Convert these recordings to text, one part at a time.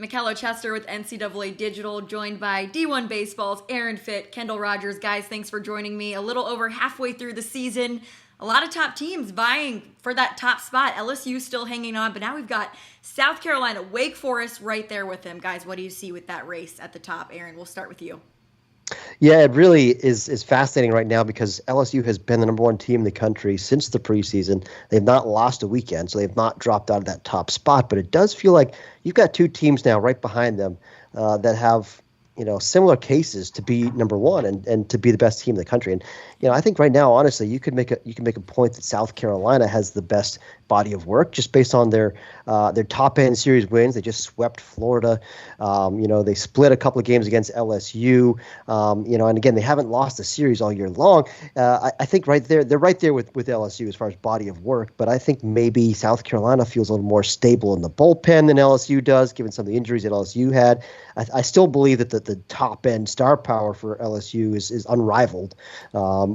Michella Chester with NCAA Digital, joined by D1 Baseball's Aaron Fitt, Kendall Rogers. Guys, thanks for joining me. A little over halfway through the season. A lot of top teams vying for that top spot. LSU still hanging on, but now we've got South Carolina, Wake Forest right there with them. Guys, what do you see with that race at the top? Aaron, we'll start with you. Yeah, it really is fascinating right now because LSU has been the number one team in the country since the preseason. They've not lost a weekend, so they've not dropped out of that top spot. But it does feel like you've got two teams now right behind them that have similar cases to be number one and to be the best team in the country. And I think right now, honestly, you can make a point that South Carolina has the best body of work just based on their top end series wins. They just swept Florida. They split a couple of games against LSU. And again, they haven't lost a series all year long. I think they're right there with LSU as far as body of work. But I think maybe South Carolina feels a little more stable in the bullpen than LSU does, given some of the injuries that LSU had. I still believe that the top end star power for LSU is unrivaled,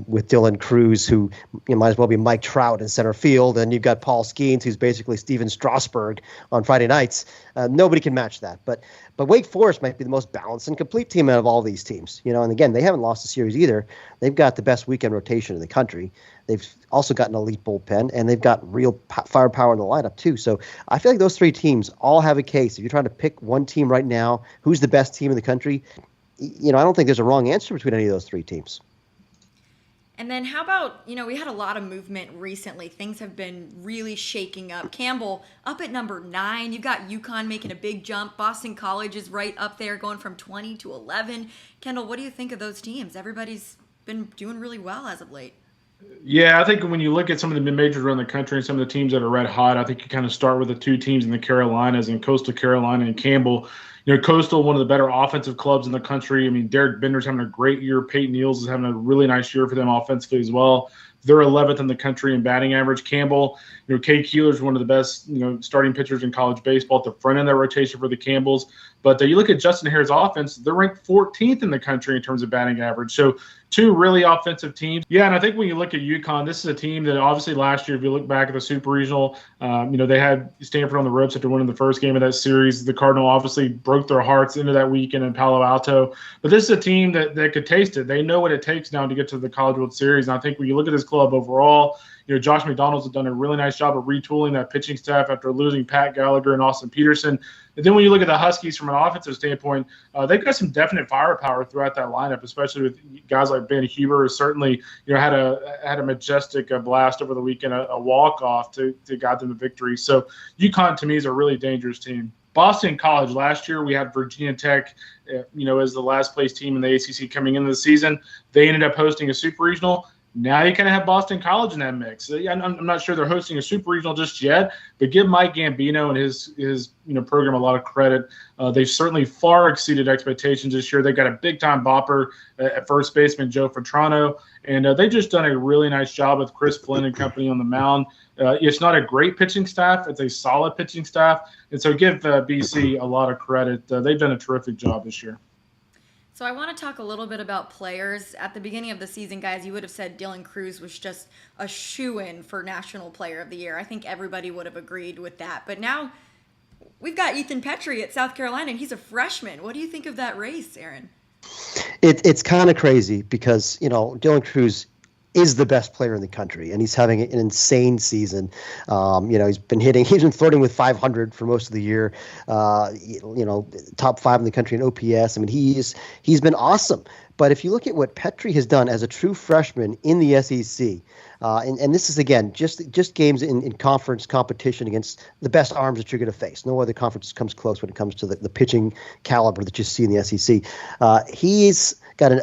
with Dylan Cruz, who might as well be Mike Trout in center field, and you've got Paul Skeens, who's basically Steven Strasburg on Friday nights. Nobody can match that. But Wake Forest might be the most balanced and complete team out of all these teams. And again, they haven't lost a series either. They've got the best weekend rotation in the country. They've also got an elite bullpen, and they've got real firepower in the lineup too. So I feel like those three teams all have a case. If you're trying to pick one team right now, who's the best team in the country, I don't think there's a wrong answer between any of those three teams. And then how about, we had a lot of movement recently. Things have been really shaking up. Campbell up at number 9. You've got UConn making a big jump. Boston College is right up there, going from 20 to 11. Kendall, what do you think of those teams? Everybody's been doing really well as of late. Yeah, I think when you look at some of the mid-majors around the country and some of the teams that are red hot, I think you kind of start with the two teams in the Carolinas, and Coastal Carolina and Campbell. Coastal, one of the better offensive clubs in the country. I mean, Derek Bender's having a great year. Peyton Eels is having a really nice year for them offensively as well. They're 11th in the country in batting average. Campbell, Cade Keeler is one of the best, starting pitchers in college baseball at the front end of that rotation for the Campbells. But you look at Justin Hare's offense, they're ranked 14th in the country in terms of batting average. So two really offensive teams. Yeah, and I think when you look at UConn, this is a team that obviously last year, if you look back at the Super Regional, they had Stanford on the ropes after winning the first game of that series. The Cardinal obviously broke their hearts into that weekend in Palo Alto. But this is a team that could taste it. They know what it takes now to get to the College World Series. And I think when you look at this club overall, Josh McDonald's has done a really nice job of retooling that pitching staff after losing Pat Gallagher and Austin Peterson. And then when you look at the Huskies from an offensive standpoint, they've got some definite firepower throughout that lineup, especially with guys like Ben Huber, who certainly had a majestic blast over the weekend, a walk-off to guide them to victory. So UConn, to me, is a really dangerous team. Boston College, last year we had Virginia Tech, as the last place team in the ACC coming into the season. They ended up hosting a Super Regional. Now you kind of have Boston College in that mix. I'm not sure they're hosting a super regional just yet, but give Mike Gambino and his program a lot of credit. They've certainly far exceeded expectations this year. They got a big time bopper at first baseman Joe Fatrano, and they've just done a really nice job with Chris Flynn and company on the mound. It's not a great pitching staff; it's a solid pitching staff, and so give BC a lot of credit. They've done a terrific job this year. So I want to talk a little bit about players. At the beginning of the season, guys, you would have said Dylan Cruz was just a shoo-in for National Player of the Year. I think everybody would have agreed with that. But now we've got Ethan Petri at South Carolina, and he's a freshman. What do you think of that race, Aaron? It's kind of crazy because, Dylan Cruz is the best player in the country, and he's having an insane season. He's been flirting with 500 for most of the year. Top 5 in the country in OPS. I mean, he's been awesome. But if you look at what Petri has done as a true freshman in the SEC, and this is, again, just games in conference competition against the best arms that you're going to face. No other conference comes close when it comes to the pitching caliber that you see in the SEC. He's got a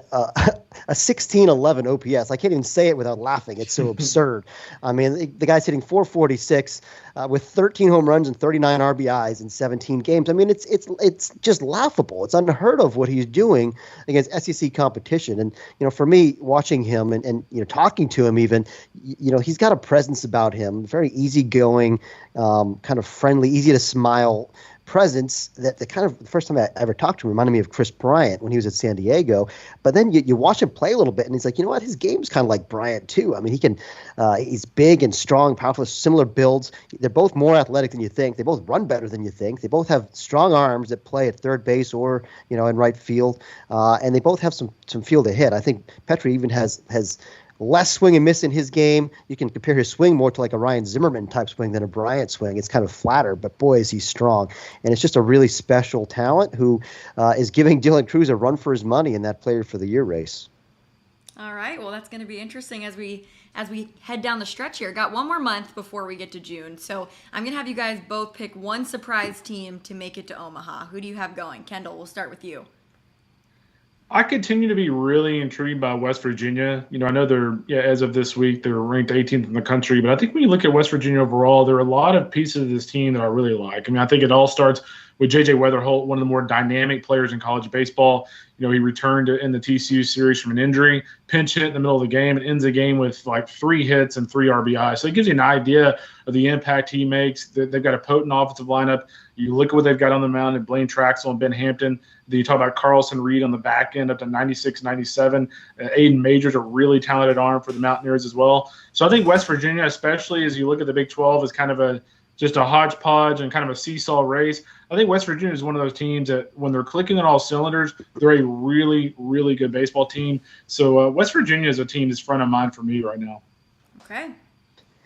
1611 OPS. I can't even say it without laughing. It's so absurd. I mean, the guy's hitting 446 with 13 home runs and 39 RBIs in 17 games. I mean, it's just laughable. It's unheard of what he's doing against SEC competition. And for me, watching him and talking to him even, he's got a presence about him, very easygoing, kind of friendly, easy to smile presence that the kind of the first time I ever talked to him reminded me of Chris Bryant when he was at San Diego. But then you watch him play a little bit, and he's like, you know what? His game's kind of like Bryant too. I mean, he's big and strong, powerful, similar builds. they're both more athletic than you think. They both run better than you think. They both have strong arms that play at third base or in right field, and they both have some field to hit. I think Petri even has less swing and miss in his game. You can compare his swing more to like a Ryan Zimmerman type swing than a Bryant swing. It's kind of flatter, but boy, is he strong. And it's just a really special talent who is giving Dylan Cruz a run for his money in that Player for the Year race. All right. Well, that's going to be interesting as we head down the stretch here. Got one more month before we get to June. So I'm going to have you guys both pick one surprise team to make it to Omaha. Who do you have going? Kendall, we'll start with you. I continue to be really intrigued by West Virginia. I know as of this week, they're ranked 18th in the country. But I think when you look at West Virginia overall, there are a lot of pieces of this team that I really like. I think it all starts with J.J. Weatherholt, one of the more dynamic players in college baseball. He returned in the TCU series from an injury, pinch hit in the middle of the game, and ends the game with like 3 hits and 3 RBI. So it gives you an idea of the impact he makes. They've got a potent offensive lineup. You look at what they've got on the mound and Blaine Traxel and Ben Hampton. Then you talk about Carlson Reed on the back end up to 96, 97. Aiden Majors, a really talented arm for the Mountaineers as well. So I think West Virginia, especially as you look at the Big 12, is kind of just a hodgepodge and kind of a seesaw race. I think West Virginia is one of those teams that when they're clicking on all cylinders, they're a really, really good baseball team. So West Virginia is a team that's front of mind for me right now. Okay.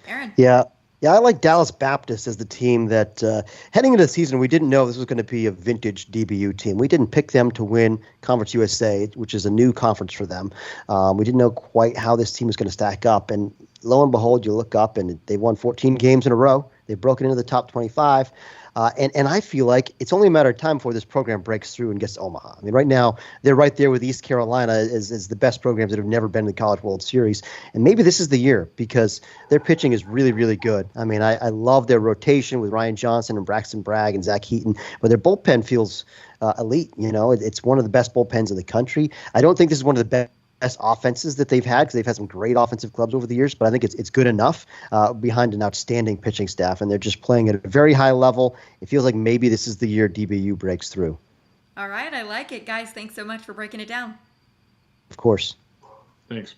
Aaron. Yeah, I like Dallas Baptist as the team that heading into the season, we didn't know this was going to be a vintage DBU team. We didn't pick them to win Conference USA, which is a new conference for them. We didn't know quite how this team was going to stack up. And lo and behold, you look up and they won 14 games in a row. They've broken into the top 25. And I feel like it's only a matter of time before this program breaks through and gets to Omaha. Right now, they're right there with East Carolina as the best programs that have never been in the College World Series. And maybe this is the year because their pitching is really, really good. I love their rotation with Ryan Johnson and Braxton Bragg and Zach Heaton, but their bullpen feels elite. It's one of the best bullpens in the country. I don't think this is one of the best offenses that they've had because they've had some great offensive clubs over the years, but I think it's good enough behind an outstanding pitching staff, and they're just playing at a very high level. It feels like maybe this is the year DBU breaks through. All right, I like it. Guys, thanks so much for breaking it down. Of course. Thanks.